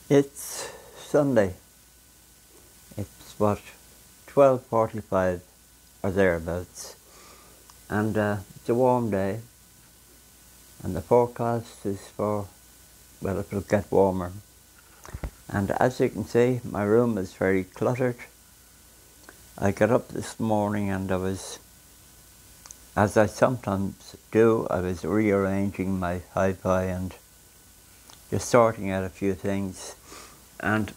It's Sunday. It's what, 12:45 or thereabouts, and it's a warm day, and the forecast is for, well, it will get warmer. And as you can see, my room is very cluttered. I got up this morning and I was, as I sometimes do, I was rearranging my hi-fi and just sorting out a few things. And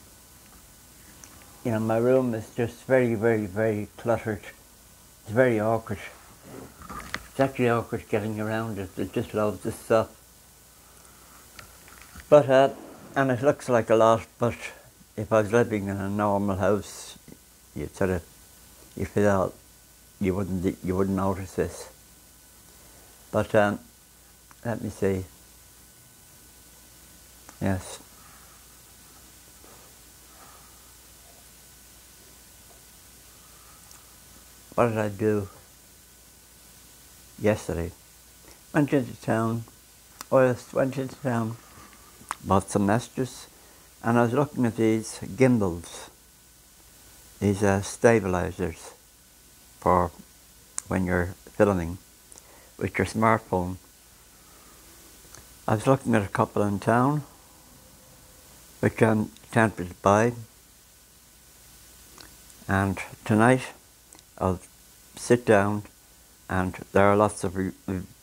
my room is just very, very, very cluttered. It's very awkward. It's actually awkward getting around it. There's just loads of stuff. But, and it looks like a lot, but if I was living in a normal house, you feel you wouldn't notice this. But let me see. Yes. What did I do yesterday? Went into town, bought some messages, and I was looking at these gimbals, these stabilizers for when you're filming with your smartphone. I was looking at a couple in town, which I'm tempted to buy, and tonight I'll sit down, and there are lots of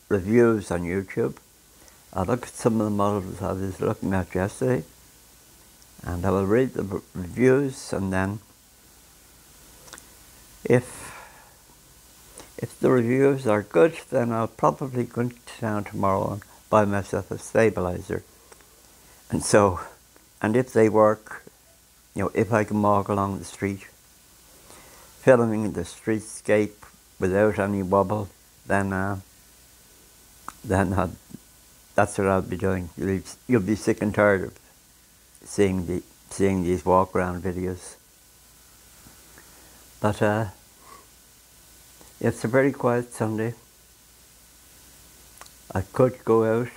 reviews on YouTube. I'll look at some of the models I was looking at yesterday, and I will read the reviews, and then if the reviews are good, then I'll probably go to town tomorrow and buy myself a stabilizer. And if they work, if I can walk along the street, filming the streetscape without any wobble, then that's what I'll be doing. You'll be sick and tired of seeing these walk around videos. But it's a very quiet Sunday. I could go out.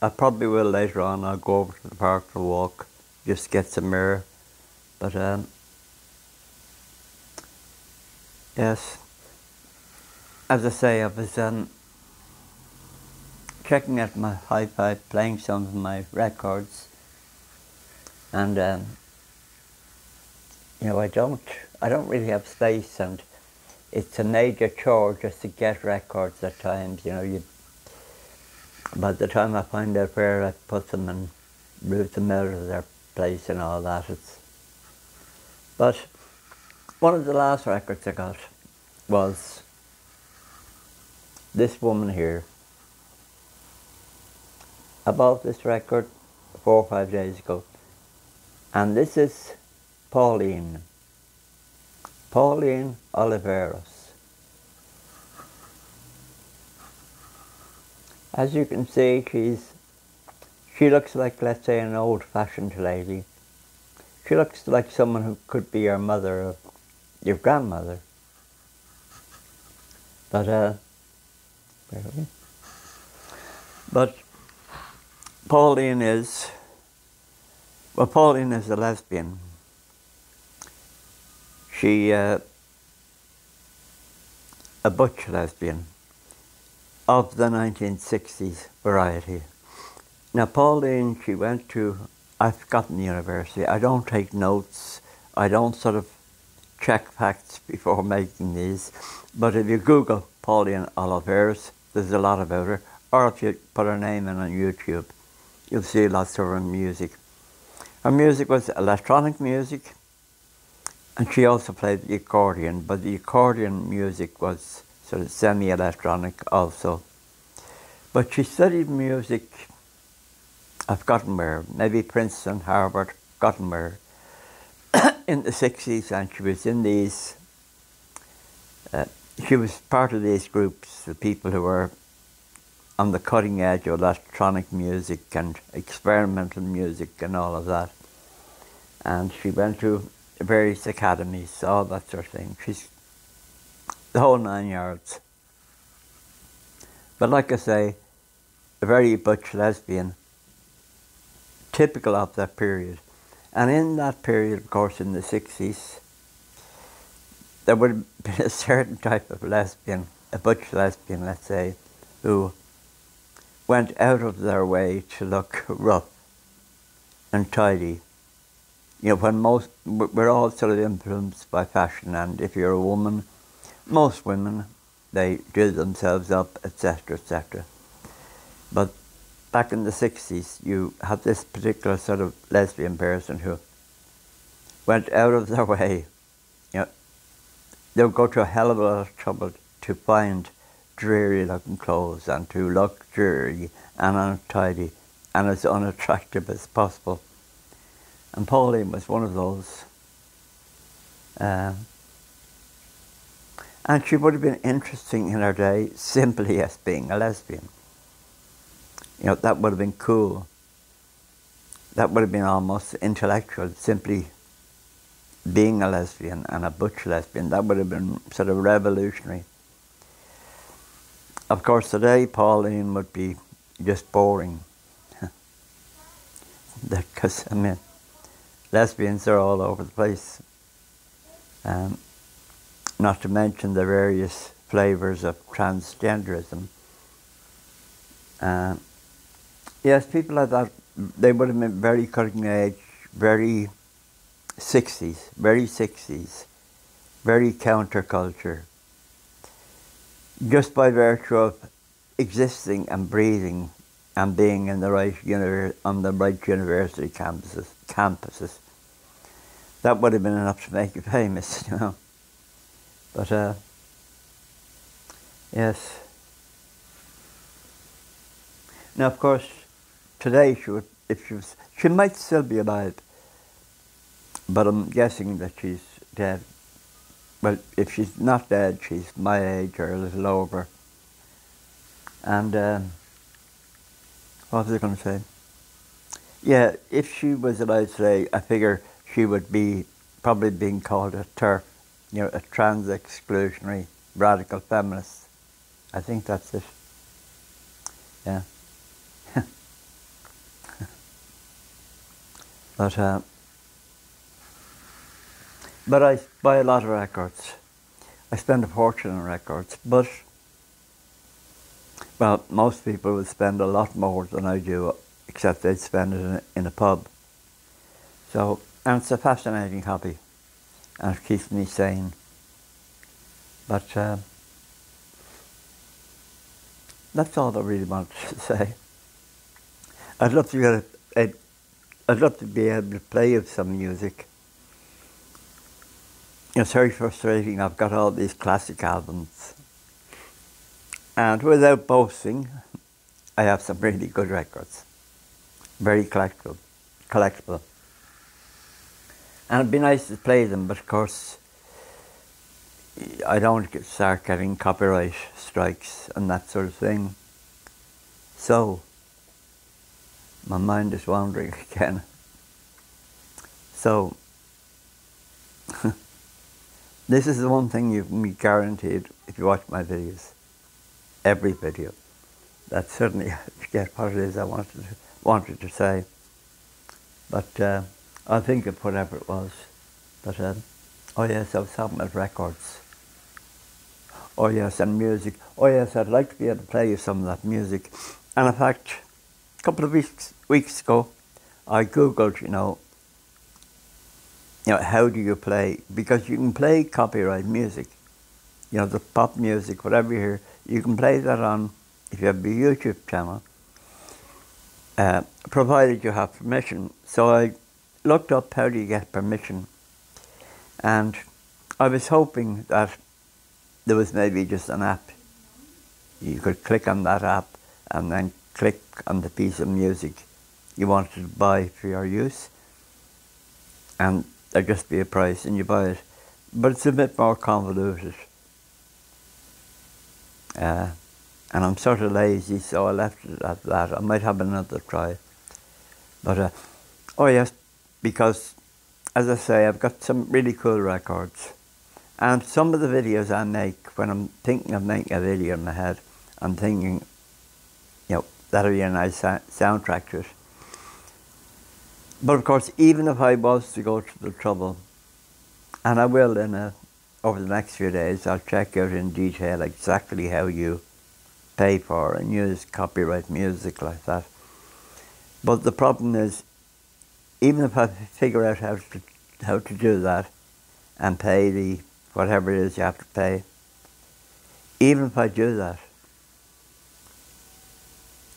I probably will later on. I'll go over to the park for a walk, just get some air. But yes, as I say, I was checking out my hi-fi, playing some of my records, and I don't really have space, and it's a major chore just to get records at times. By the time I find out where I put them and route them out of their place and all that, but one of the last records I got was this woman here. I bought this record 4 or 5 days ago, and this is Pauline Oliveros. As you can see, she looks like, let's say, an old-fashioned lady. She looks like someone who could be your mother or your grandmother. But Pauline is a lesbian. She a butch lesbian of the 1960s variety. Now Pauline, she went to, I've forgotten the university. I don't take notes. I don't sort of check facts before making these. But if you Google Pauline Oliveros, there's a lot about her. Or if you put her name in on YouTube, you'll see lots of her music. Her music was electronic music, and she also played the accordion, but the accordion music was sort of semi-electronic also. But she studied music, I've forgotten where, maybe Princeton, Harvard, forgotten where, in the 60s, and she was in these, she was part of these groups, the people who were on the cutting edge of electronic music and experimental music and all of that. And she went to various academies, all that sort of thing. She's the whole 9 yards. But like I say, a very butch lesbian, typical of that period. And in that period, of course, in the 60s, there would have been a certain type of lesbian, a butch lesbian, let's say, who went out of their way to look rough and tidy. You know, when we're all sort of influenced by fashion, and if you're a woman, most women, they do themselves up, etc., etc. But back in the 60s, you have this particular sort of lesbian person who went out of their way. You know, they would go to a hell of a lot of trouble to find dreary looking clothes and to look dreary and untidy and as unattractive as possible. And Pauline was one of those. And she would have been interesting in her day simply as being a lesbian. You know, that would have been cool. That would have been almost intellectual, simply being a lesbian and a butch lesbian. That would have been sort of revolutionary. Of course, today Pauline would be just boring. Because, I mean, lesbians are all over the place. Not to mention the various flavours of transgenderism. Yes, people like that, they would have been very cutting edge, very 60s, very counterculture. Just by virtue of existing and breathing and being in the right on the right university campuses. That would have been enough to make you famous, you know. But yes. Now, of course, today she might still be alive, but I'm guessing that she's dead. Well, if she's not dead, she's my age or a little over. And what was I going to say? Yeah, if she was alive today, I figure she would be probably being called a TERF, you know, a trans-exclusionary radical feminist. I think that's it. Yeah. But I buy a lot of records. I spend a fortune on records, but, well, most people would spend a lot more than I do, except they'd spend it in a pub. So, and it's a fascinating hobby, and it keeps me sane. But that's all I really wanted to say. I'd love to I'd love to be able to play you some music. It's very frustrating. I've got all these classic albums, and without boasting, I have some really good records, very collectible. And it'd be nice to play them, but of course, I don't start getting copyright strikes and that sort of thing. So, my mind is wandering again. So, this is the one thing you can be guaranteed if you watch my videos. Every video. That's certainly, I forget what it is I wanted to say. But I'll think of whatever it was. But, oh yes, I was talking about records. Oh yes, and music. Oh yes, I'd like to be able to play you some of that music. And in fact, a couple of weeks ago, I Googled, you know, how do you play? Because you can play copyright music. You know, the pop music, whatever you hear, you can play that on, if you have a YouTube channel, provided you have permission. So I looked up how do you get permission, and I was hoping that there was maybe just an app. You could click on that app and then click on the piece of music you wanted to buy for your use, and there'd just be a price and you buy it. But it's a bit more convoluted. And I'm sort of lazy, so I left it at that. I might have another try. But, oh yes, because, as I say, I've got some really cool records. And some of the videos I make, when I'm thinking of making a video in my head, I'm thinking, you know, that'll be a nice soundtrack to it. But of course, even if I was to go to the trouble, and I will over the next few days, I'll check out in detail exactly how you pay for and use copyright music like that. But the problem is, even if I figure out how to do that and pay the whatever it is you have to pay, even if I do that,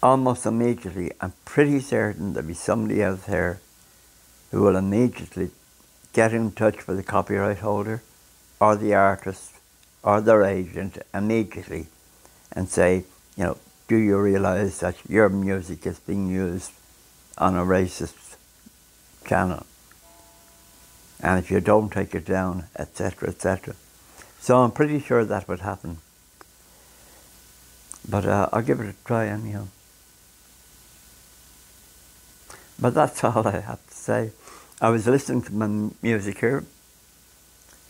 almost immediately, I'm pretty certain there'll be somebody out there who will immediately get in touch with the copyright holder or the artist or their agent immediately and say, you know, do you realise that your music is being used on a racist channel? And if you don't take it down, etc., etc. So I'm pretty sure that would happen. But I'll give it a try anyhow. But that's all I have to say. I was listening to my music here,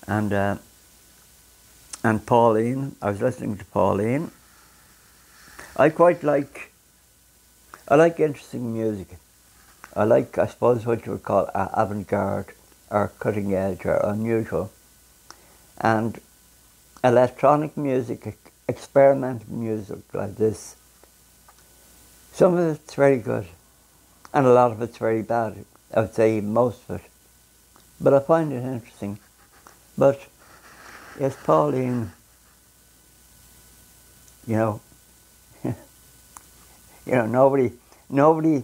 and Pauline. I was listening to Pauline. I like interesting music. I like, I suppose, what you would call avant-garde or cutting edge or unusual. And electronic music, experimental music like this, some of it's very good and a lot of it's very bad. I would say most of it. But I find it interesting. But yes, Pauline, you know, nobody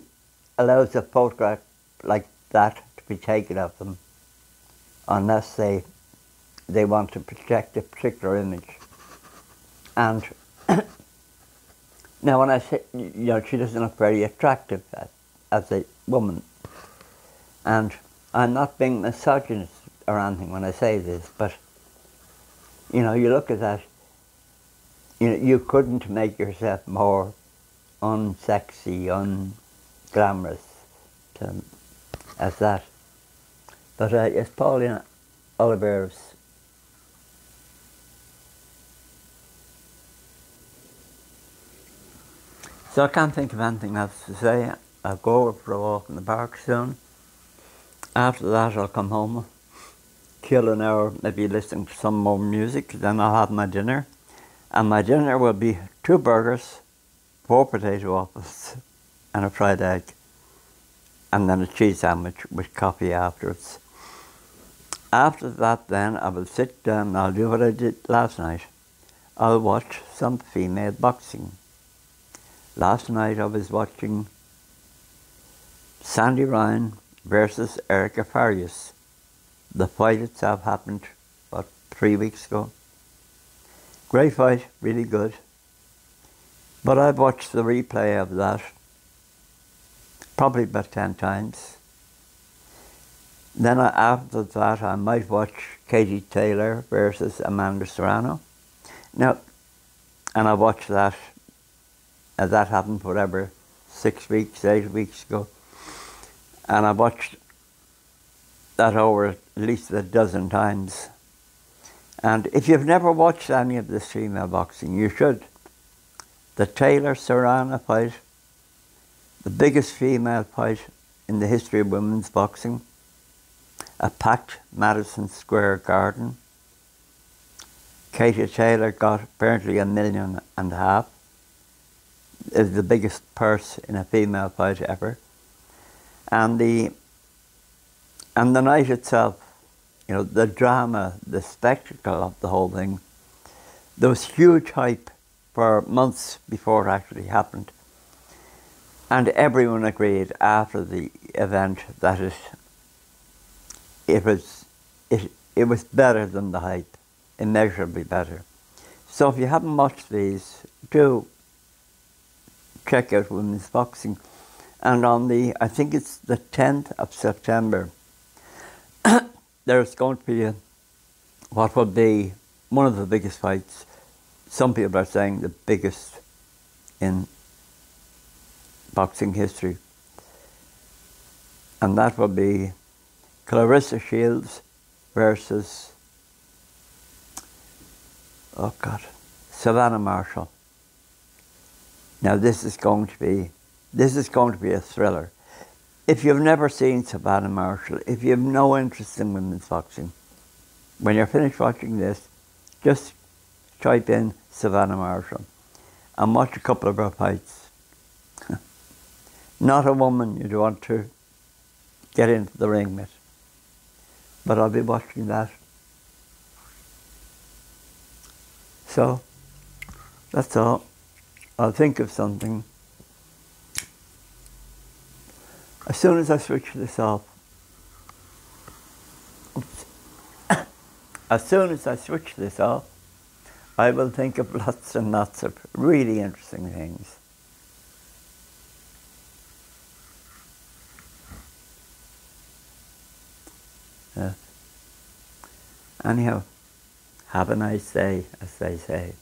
allows a photograph like that to be taken of them unless they want to project a particular image. And now when I say, you know, she doesn't look very attractive as a woman. And I'm not being misogynist or anything when I say this, but, you know, you look at that, you know, you couldn't make yourself more unsexy, unglamorous as that. But yes, Pauline Oliveros. So I can't think of anything else to say. I'll go over for a walk in the park soon. After that I'll come home, kill an hour, maybe listening to some more music, then I'll have my dinner. And my dinner will be 2 burgers, 4 potato waffles and a fried egg. And then a cheese sandwich with coffee afterwards. After that then I will sit down and I'll do what I did last night. I'll watch some female boxing. Last night I was watching Sandy Ryan versus Erica Farias. The fight itself happened, about 3 weeks ago. Great fight, really good. But I've watched the replay of that probably about 10 times. Then after that I might watch Katie Taylor versus Amanda Serrano. Now, and I watched that, and that happened whatever, 6 weeks, 8 weeks ago. And I watched that over at least a dozen times. And if you've never watched any of this female boxing, you should. The Taylor-Serrano fight, the biggest female fight in the history of women's boxing, a packed Madison Square Garden. Katie Taylor got apparently $1.5 million. It was the biggest purse in a female fight ever. And the night itself, you know, the drama, the spectacle of the whole thing, there was huge hype for months before it actually happened. And everyone agreed after the event that it was better than the hype, immeasurably better. So if you haven't watched these, do check out women's boxing. And on I think it's the 10th of September, there's going to be what will be one of the biggest fights. Some people are saying the biggest in boxing history. And that will be Clarissa Shields versus, oh God, Savannah Marshall. Now this is going to be a thriller. if you've never seen Savannah Marshall, if you have no interest in women's boxing, when you're finished watching this, just type in Savannah Marshall and watch a couple of her fights. Not a woman you'd want to get into the ring with, but I'll be watching that. So, that's all. I'll think of something. As soon as I switch this off, as soon as I switch this off, I will think of lots and lots of really interesting things. Anyhow, have a nice day, as they say.